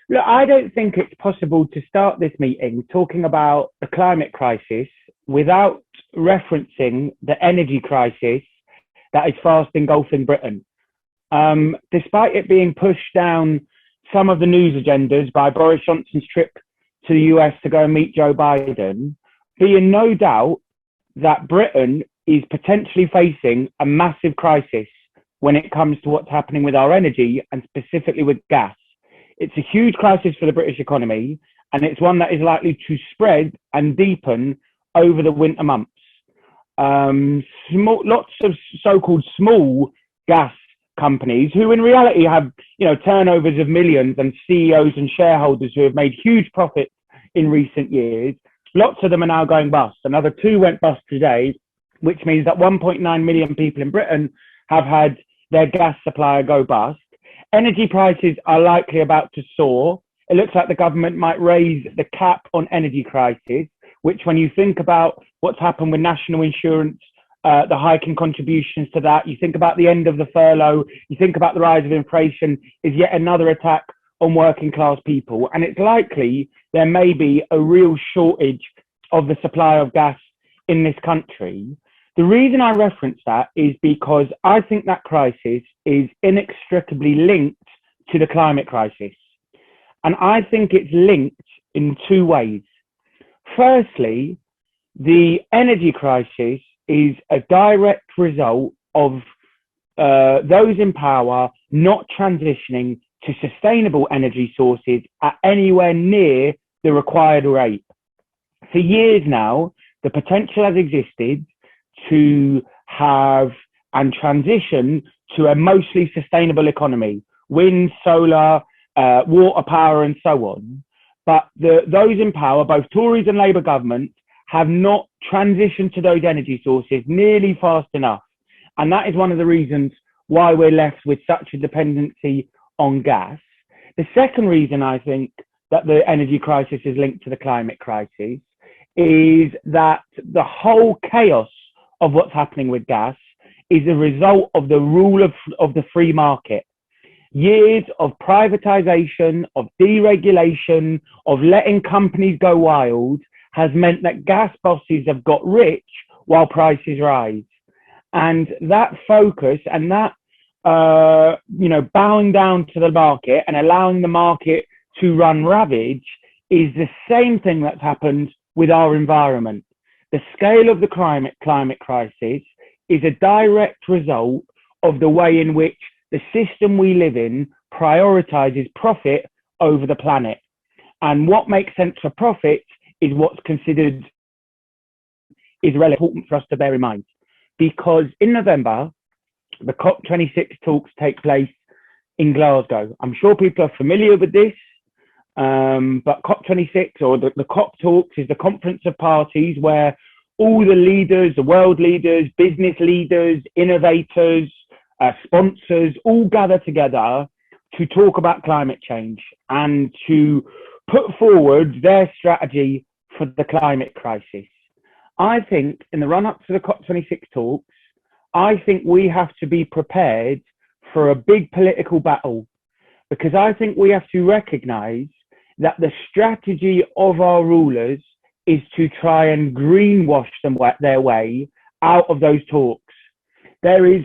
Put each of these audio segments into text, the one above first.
Look, I don't think it's possible to start this meeting talking about the climate crisis without referencing the energy crisis that is fast engulfing Britain. Despite it being pushed down some of the news agendas by Boris Johnson's trip to the US to go and meet Joe Biden, be in no doubt that Britain is potentially facing a massive crisis when it comes to what's happening with our energy and specifically with gas. It's a huge crisis for the British economy, and it's one that is likely to spread and deepen over the winter months. Lots of so-called small gas companies who in reality have, turnovers of millions and CEOs and shareholders who have made huge profits in recent years. Lots of them are now going bust. Another 2 went bust today, which means that 1.9 million people in Britain have had their gas supplier go bust. Energy prices are likely about to soar. It looks like the government might raise the cap on energy prices, which when you think about what's happened with national insurance, the hike in contributions to that, you think about the end of the furlough, you think about the rise of inflation, is yet another attack on working class people. And it's likely there may be a real shortage of the supply of gas in this country. The reason I reference that is because I think that crisis is inextricably linked to the climate crisis. And I think it's linked in 2 ways. Firstly, the energy crisis is a direct result of those in power not transitioning to sustainable energy sources at anywhere near the required rate. For years now, the potential has existed to have and transition to a mostly sustainable economy, wind, solar, water power, and so on. But those in power, both Tories and Labour governments, have not transitioned to those energy sources nearly fast enough. And that is one of the reasons why we're left with such a dependency on gas. The second reason I think that the energy crisis is linked to the climate crisis is that the whole chaos of what's happening with gas is a result of the rule of the free market. Years of privatization, of deregulation, of letting companies go wild has meant that gas bosses have got rich while prices rise. And that focus and that, bowing down to the market and allowing the market to run ravage is the same thing that's happened with our environment. The scale of the climate crisis is a direct result of the way in which the system we live in prioritizes profit over the planet. And what makes sense for profit is what's considered is really important for us to bear in mind. Because in November, the COP26 talks take place in Glasgow. I'm sure people are familiar with this, but COP26 or the COP talks is the conference of parties where all the leaders, the world leaders, business leaders, innovators, sponsors all gather together to talk about climate change and to put forward their strategy for the climate crisis. I think in the run up to the COP26 talks, I think we have to be prepared for a big political battle, because I think we have to recognize that the strategy of our rulers is to try and greenwash them their way out of those talks. There is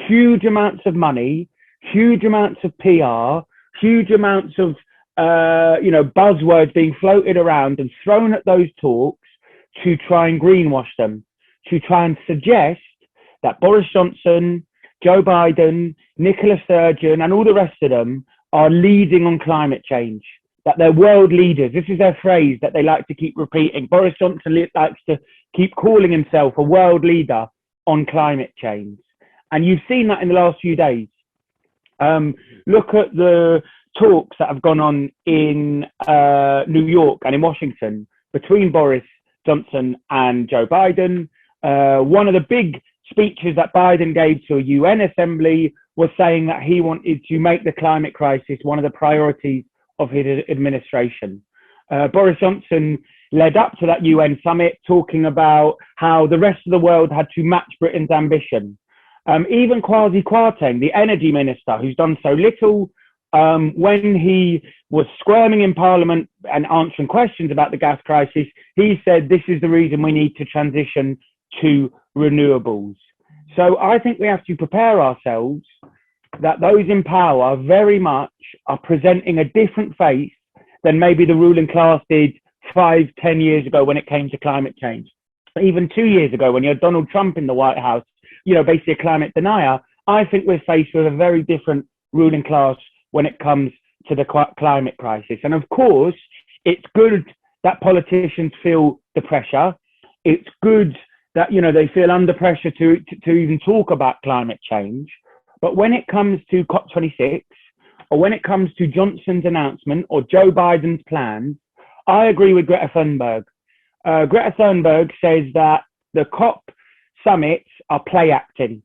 huge amounts of money, huge amounts of PR, huge amounts of buzzwords being floated around and thrown at those talks to try and greenwash them, to try and suggest that Boris Johnson, Joe Biden, Nicola Sturgeon, and all the rest of them are leading on climate change, that they're world leaders. This is their phrase that they like to keep repeating. Boris Johnson likes to keep calling himself a world leader on climate change. And you've seen that in the last few days. Look at the talks that have gone on in New York and in Washington between Boris Johnson and Joe Biden. One of the big speeches that Biden gave to a UN assembly was saying that he wanted to make the climate crisis one of the priorities of his administration. Boris Johnson led up to that UN summit talking about how the rest of the world had to match Britain's ambition. Even Kwasi Kwarteng, the energy minister, who's done so little When he was squirming in Parliament and answering questions about the gas crisis, he said this is the reason we need to transition to renewables. So I think we have to prepare ourselves that those in power very much are presenting a different face than maybe the ruling class did 5-10 years ago when it came to climate change. Even 2 years ago, when you had Donald Trump in the White House, basically a climate denier, I think we're faced with a very different ruling class when it comes to the climate crisis. And of course, it's good that politicians feel the pressure. It's good that, they feel under pressure to even talk about climate change. But when it comes to COP26, or when it comes to Johnson's announcement or Joe Biden's plans, I agree with Greta Thunberg. Greta Thunberg says that the COP summits are play acting.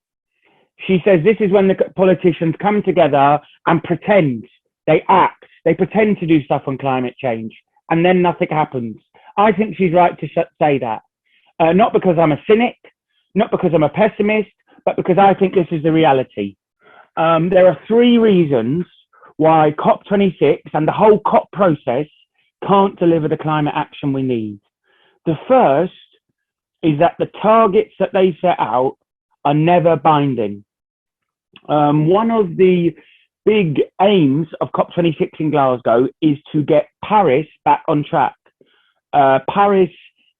She says this is when the politicians come together and pretend, they act, they pretend to do stuff on climate change, and then nothing happens. I think she's right to say that. Not because I'm a cynic, not because I'm a pessimist, but because I think this is the reality. There are 3 reasons why COP26 and the whole COP process can't deliver the climate action we need. The first is that the targets that they set out are never binding. One of the big aims of COP26 in Glasgow is to get Paris back on track. Paris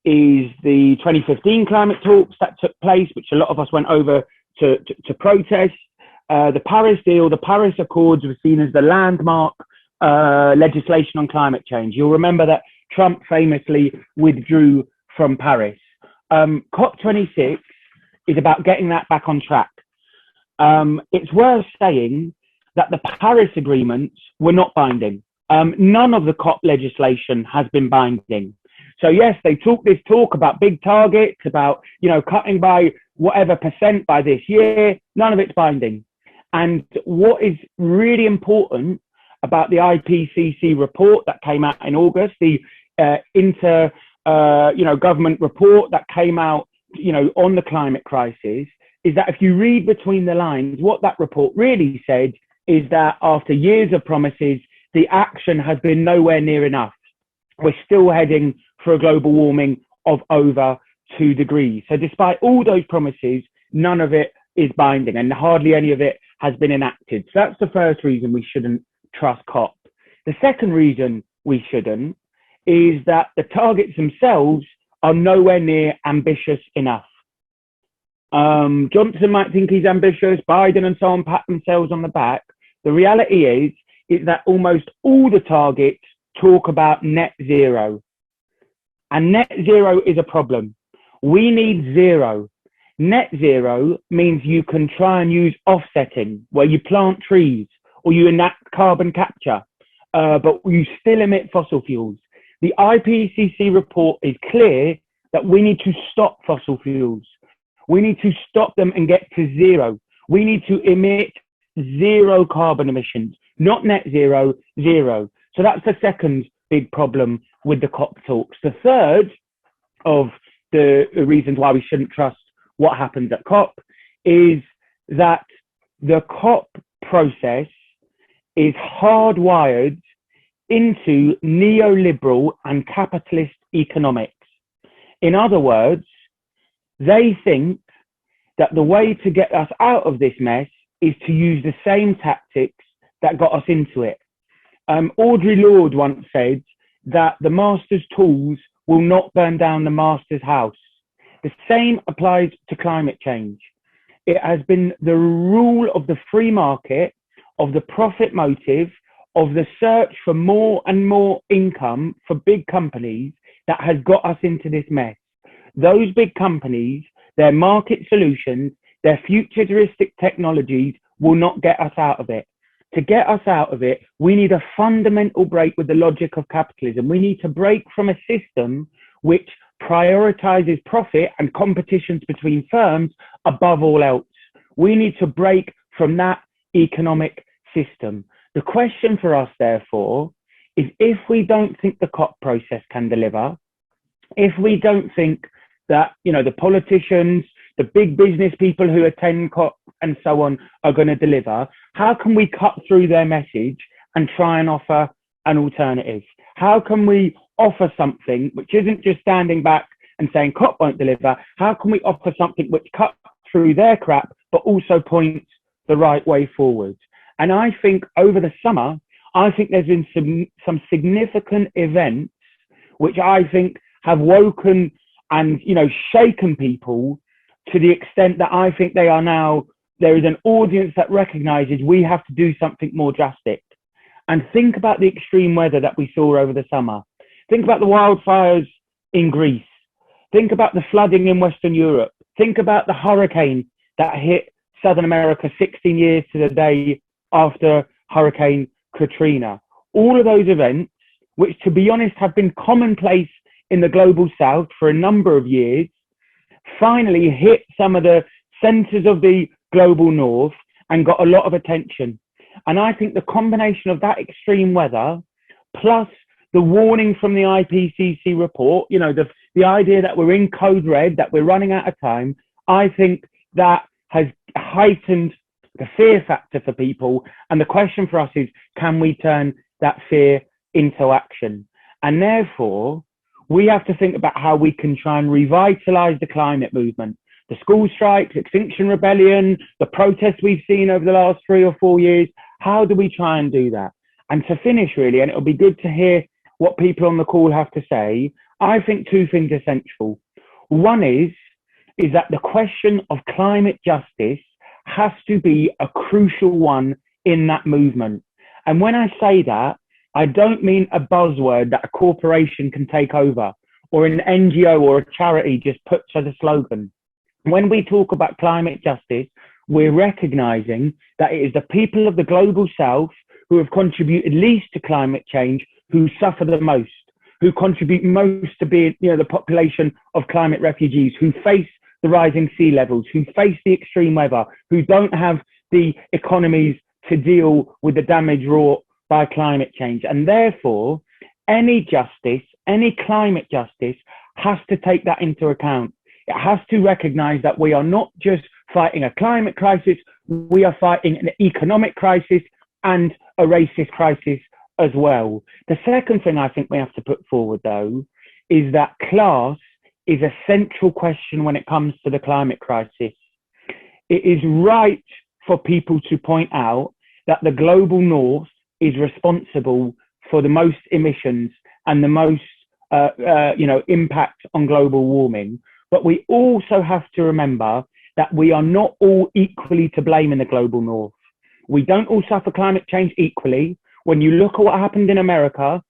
is the 2015 climate talks that took place, which a lot of us went over to protest. The Paris deal, the Paris Accords were seen as the landmark legislation on climate change. You'll remember that Trump famously withdrew from Paris. COP26 is about getting that back on track. It's worth saying that the Paris agreements were not binding. None of the COP legislation has been binding. So yes, they talk about big targets, about, cutting by whatever % by this year. None of it's binding. And what is really important about the IPCC report that came out in August, the government report that came out, on the climate crisis, is that if you read between the lines, what that report really said is that after years of promises, the action has been nowhere near enough. We're still heading for a global warming of over 2 degrees. So despite all those promises, none of it is binding and hardly any of it has been enacted. So that's the first reason we shouldn't trust COP. The second reason we shouldn't is that the targets themselves are nowhere near ambitious enough. Johnson might think he's ambitious, Biden and so on pat themselves on the back. The reality is that almost all the targets talk about net zero. And net zero is a problem. We need zero. Net zero means you can try and use offsetting, where you plant trees or you enact carbon capture, but you still emit fossil fuels. The IPCC report is clear that we need to stop fossil fuels. We need to stop them and get to zero. We need to emit zero carbon emissions, not net zero, zero. So that's the second big problem with the COP talks. The third of the reasons why we shouldn't trust what happens at COP is that the COP process is hardwired into neoliberal and capitalist economics. In other words, they think that the way to get us out of this mess is to use the same tactics that got us into it. Audre Lorde once said that the master's tools will not burn down the master's house. The same applies to climate change. It has been the rule of the free market, of the profit motive, of the search for more and more income for big companies that has got us into this mess. Those big companies, their market solutions, their futuristic technologies will not get us out of it. To get us out of it, we need a fundamental break with the logic of capitalism. We need to break from a system which prioritizes profit and competitions between firms above all else. We need to break from that economic system. The question for us, therefore, is if we don't think the COP process can deliver, if we don't think that, the politicians, the big business people who attend COP and so on are going to deliver, how can we cut through their message and try and offer an alternative? How can we offer something which isn't just standing back and saying COP won't deliver? How can we offer something which cuts through their crap, but also points the right way forward? And I think over the summer, I think there's been some significant events which I think have woken and, you know, shaken people to the extent that I think they are now, there is an audience that recognizes we have to do something more drastic. And think about the extreme weather that we saw over the summer. Think about the wildfires in Greece. Think about the flooding in Western Europe. Think about the hurricane that hit Southern America 16 years to the day after Hurricane Katrina. All of those events, which to be honest have been commonplace in the global south for a number of years, finally hit some of the centers of the global north and got a lot of attention. And I think the combination of that extreme weather plus the warning from the IPCC report, you know, the idea that we're in code red, that we're running out of time, I think that has heightened the fear factor for people. And the question for us is, can we turn that fear into action? And therefore, we have to think about how we can try and revitalize the climate movement. The school strikes, Extinction Rebellion, the protests we've seen over the last 3 or 4 years. How do we try and do that? And to finish really, and it'll be good to hear what people on the call have to say, I think 2 things are central. One is that the question of climate justice has to be a crucial one in that movement. And when I say that, I don't mean a buzzword that a corporation can take over or an NGO or a charity just puts as a slogan. When we talk about climate justice, we're recognizing that it is the people of the global south who have contributed least to climate change who suffer the most, who contribute most to being, you know, the population of climate refugees, who face the rising sea levels, who face the extreme weather, who don't have the economies to deal with the damage wrought by climate change. And therefore, any justice, any climate justice has to take that into account. It has to recognize that we are not just fighting a climate crisis, we are fighting an economic crisis and a racist crisis as well. The second thing I think we have to put forward, though, is that class is a central question when it comes to the climate crisis. It is right for people to point out that the global north is responsible for the most emissions and the most impact on global warming. But we also have to remember that we are not all equally to blame in the global north. We don't all suffer climate change equally. When you look at what happened in America,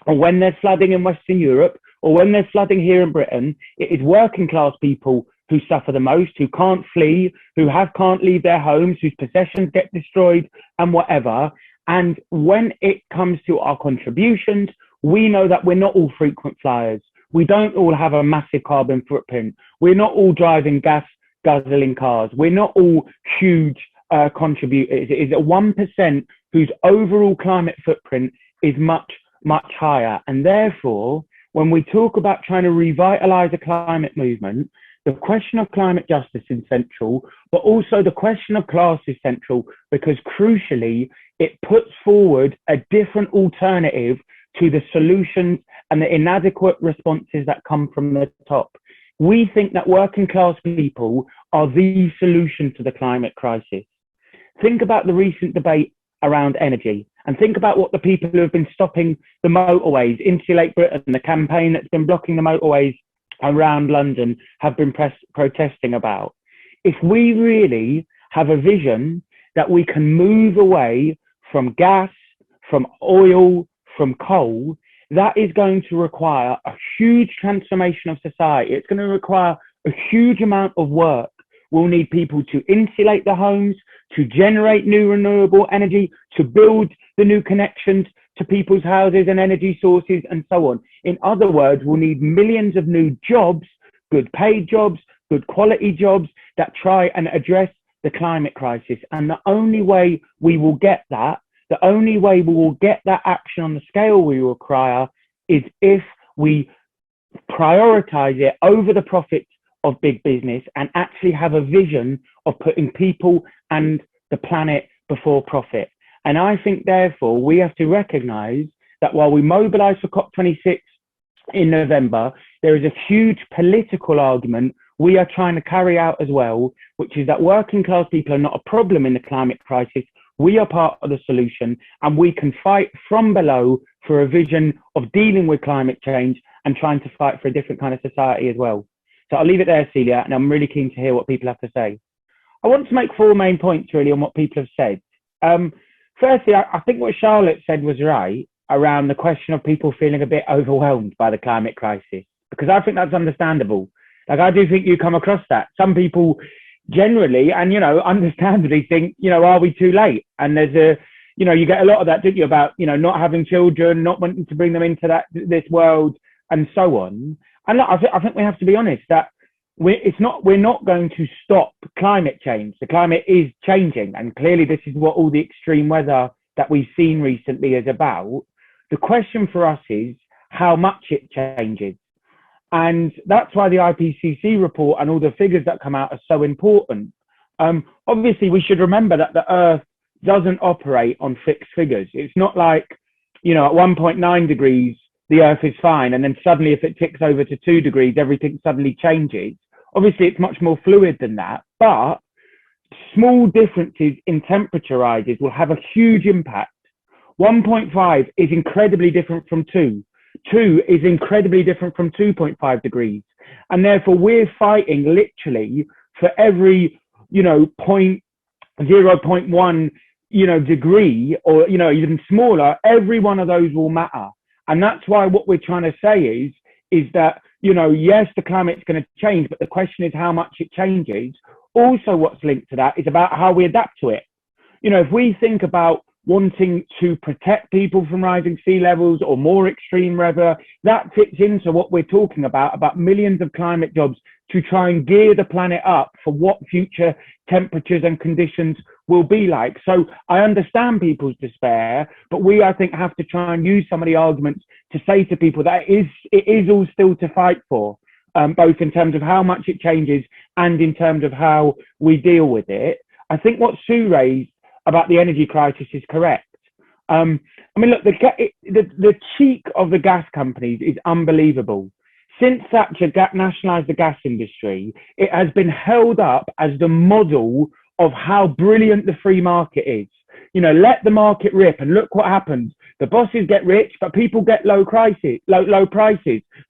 or when there's flooding in Western Europe, or when there's flooding here in Britain, it is working class people who suffer the most, who can't flee, who can't leave their homes, whose possessions get destroyed and whatever. And when it comes to our contributions, we know that we're not all frequent flyers. We don't all have a massive carbon footprint. We're not all driving guzzling cars. We're not all huge contributors. It is a 1% whose overall climate footprint is much, much higher. And therefore, when we talk about trying to revitalize a climate movement, the question of climate justice is central, but also the question of class is central, because crucially, it puts forward a different alternative to the solutions and the inadequate responses that come from the top. We think that working class people are the solution to the climate crisis. Think about the recent debate around energy, and think about what the people who have been stopping the motorways, Insulate Britain, the campaign that's been blocking the motorways around London, have been protesting about. If we really have a vision that we can move away from gas, from oil, from coal, that is going to require a huge transformation of society. It's going to require a huge amount of work. We'll need people to insulate their homes, to generate new renewable energy, to build the new connections to people's houses and energy sources, and so on. In other words, we'll need millions of new jobs, good paid jobs, good quality jobs that try and address the climate crisis. And the only way we will get that, the only way we will get that action on the scale we require, is if we prioritize it over the profits of big business and actually have a vision of putting people and the planet before profit. And I think, therefore, we have to recognise that while we mobilise for COP26 in November, there is a huge political argument we are trying to carry out as well, which is that working class people are not a problem in the climate crisis. We are part of the solution, and we can fight from below for a vision of dealing with climate change and trying to fight for a different kind of society as well. So I'll leave it there, Celia, and I'm really keen to hear what people have to say. I want to make 4 main points really on what people have said. Firstly, I think what Charlotte said was right around the question of people feeling a bit overwhelmed by the climate crisis, because I think that's understandable. Like, I do think you come across that. Some people generally, and, you know, understandably think, you know, are we too late? And there's a, you know, you get a lot of that, don't you, about, you know, not having children, not wanting to bring them into this world and so on. And look, I think we have to be honest that we're not going to stop climate change. The climate is changing, and clearly this is what all the extreme weather that we've seen recently is about. The question for us is how much it changes. And that's why the IPCC report and all the figures that come out are so important. Obviously, we should remember that the Earth doesn't operate on fixed figures. It's not like, you know, at 1.9 degrees, the Earth is fine. And then suddenly, if it ticks over to 2 degrees, everything suddenly changes. Obviously, it's much more fluid than that. But small differences in temperature rises will have a huge impact. 1.5 is incredibly different from 2. 2 is incredibly different from 2.5 degrees. And therefore, we're fighting literally for every, you know, 0.1, you know, degree, or, you know, even smaller, every one of those will matter. And that's why what we're trying to say is that, you know, yes, the climate's going to change, but the question is how much it changes. Also, what's linked to that is about how we adapt to it. You know, if we think about wanting to protect people from rising sea levels or more extreme weather, that fits into what we're talking about millions of climate jobs to try and gear the planet up for what future temperatures and conditions will be like. So I understand people's despair, but we, I think, have to try and use some of the arguments to say to people that it is all still to fight for, both in terms of how much it changes and in terms of how we deal with it. I think what Sue raised about the energy crisis is correct. I mean, look, the cheek of the gas companies is unbelievable. Since Thatcher nationalised the gas industry, it has been held up as the model of how brilliant the free market is. You know, let the market rip, and look what happens. The bosses get rich, but people get low prices.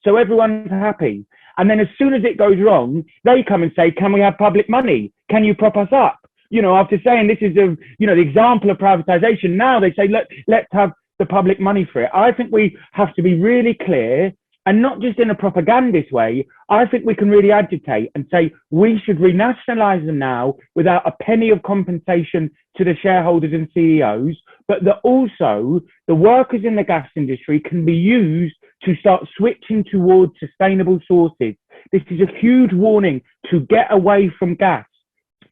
So everyone's happy. And then as soon as it goes wrong, they come and say, can we have public money? Can you prop us up? You know, after saying this is the example of privatization, now they say, let's have the public money for it. I think we have to be really clear, and not just in a propagandist way. I think we can really agitate and say we should renationalize them now without a penny of compensation to the shareholders and CEOs, but that also the workers in the gas industry can be used to start switching towards sustainable sources. This is a huge warning to get away from gas,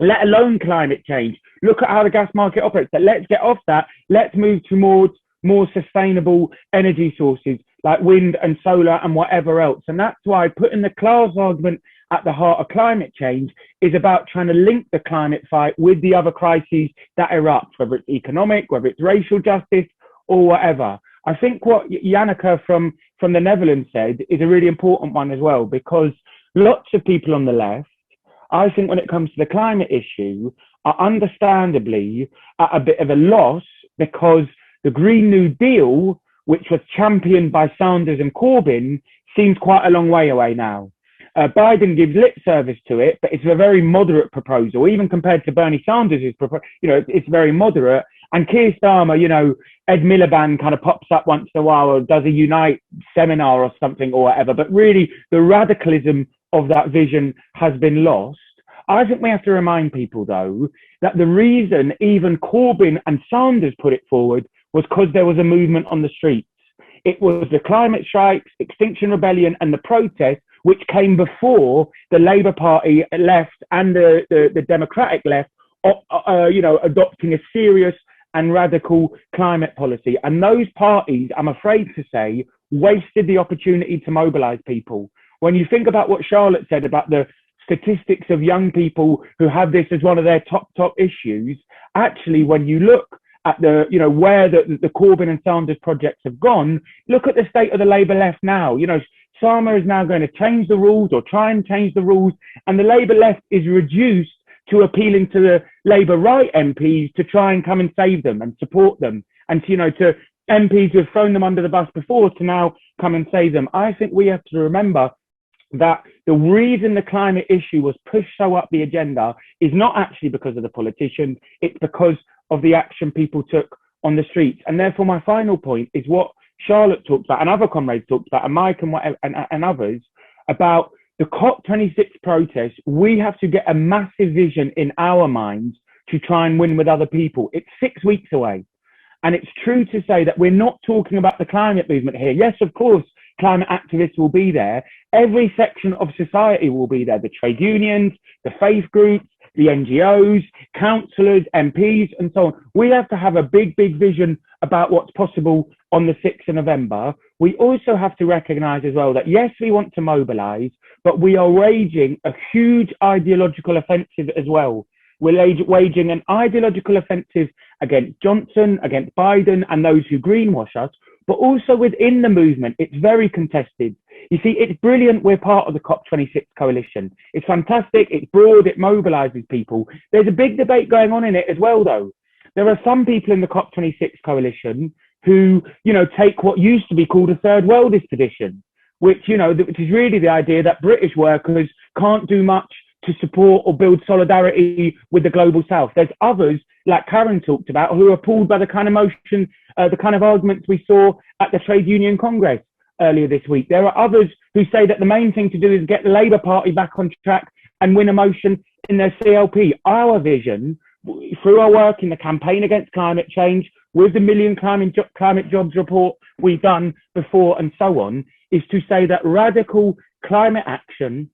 let alone climate change. Look at how the gas market operates. But let's get off that. Let's move towards more sustainable energy sources like wind and solar and whatever else. And that's why putting the class argument at the heart of climate change is about trying to link the climate fight with the other crises that erupt, whether it's economic, whether it's racial justice or whatever. I think what Janneke from the Netherlands said is a really important one as well, because lots of people on the left, I think when it comes to the climate issue, are understandably at a bit of a loss because the Green New Deal, which was championed by Sanders and Corbyn, seems quite a long way away now. Biden gives lip service to it, but it's a very moderate proposal, even compared to Bernie Sanders' proposal. You know, it's very moderate. And Keir Starmer, you know, Ed Miliband kind of pops up once in a while or does a Unite seminar or something or whatever. But really, the radicalism of that vision has been lost. I think we have to remind people, though, that the reason even Corbyn and Sanders put it forward was because there was a movement on the streets. It was the climate strikes, Extinction Rebellion, and the protests, which came before the Labour Party left and the Democratic left, adopting a serious and radical climate policy. And those parties, I'm afraid to say, wasted the opportunity to mobilise people. When you think about what Charlotte said about the statistics of young people who have this as one of their top issues, actually, when you look at the, you know, where the Corbyn and Sanders projects have gone, look at the state of the Labour left now. You know, Sharma is now going to change the rules or try and change the rules, and the Labour left is reduced to appealing to the Labour right MPs to try and come and save them and support them, and to, you know, to MPs who have thrown them under the bus before to now come and save them. I think we have to remember that the reason the climate issue was pushed so up the agenda is not actually because of the politicians, it's because of the action people took on the streets. And therefore, my final point is what Charlotte talked about and other comrades talked about, and Mike and, whatever, and others, about the COP26 protest. We have to get a massive vision in our minds to try and win with other people. It's 6 weeks away. And it's true to say that we're not talking about the climate movement here. Yes, of course, climate activists will be there. Every section of society will be there. The trade unions, the faith groups, the NGOs, councillors, MPs, and so on. We have to have a big, big vision about what's possible on the 6th of November. We also have to recognise as well that, yes, we want to mobilise, but we are waging a huge ideological offensive as well. We're waging an ideological offensive against Johnson, against Biden, and those who greenwash us, but also within the movement. It's very contested. You see, it's brilliant we're part of the COP26 coalition. It's fantastic, it's broad, it mobilises people. There's a big debate going on in it as well, though. There are some people in the COP26 coalition who, you know, take what used to be called a third worldist position, which, you know, which is really the idea that British workers can't do much to support or build solidarity with the global south. There's others, like Karen talked about, who are pulled by the kind of motion, the kind of arguments we saw at the Trade Union Congress earlier this week. There are others who say that the main thing to do is get the Labour Party back on track and win a motion in their CLP. Our vision, through our work in the campaign against climate change, with the Million Climate Jobs report we've done before and so on, is to say that radical climate action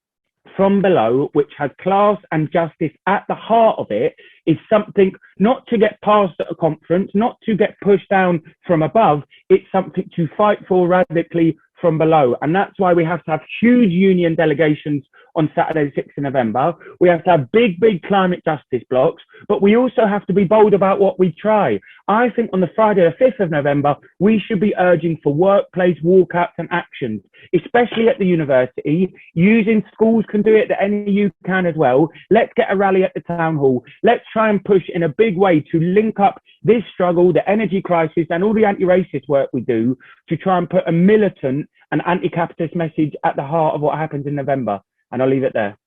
from below, which has class and justice at the heart of it, is something not to get passed at a conference, not to get pushed down from above. It's something to fight for radically from below. And that's why we have to have huge union delegations on Saturday, the 6th of November. We have to have big, big climate justice blocks, but we also have to be bold about what we try. I think on the Friday, the 5th of November, we should be urging for workplace walkouts and actions, especially at the university. Using schools can do it, the NEU can as well. Let's get a rally at the town hall. Let's try and push in a big way to link up this struggle, the energy crisis, and all the anti-racist work we do to try and put a militant and anti-capitalist message at the heart of what happens in November. And I'll leave it there.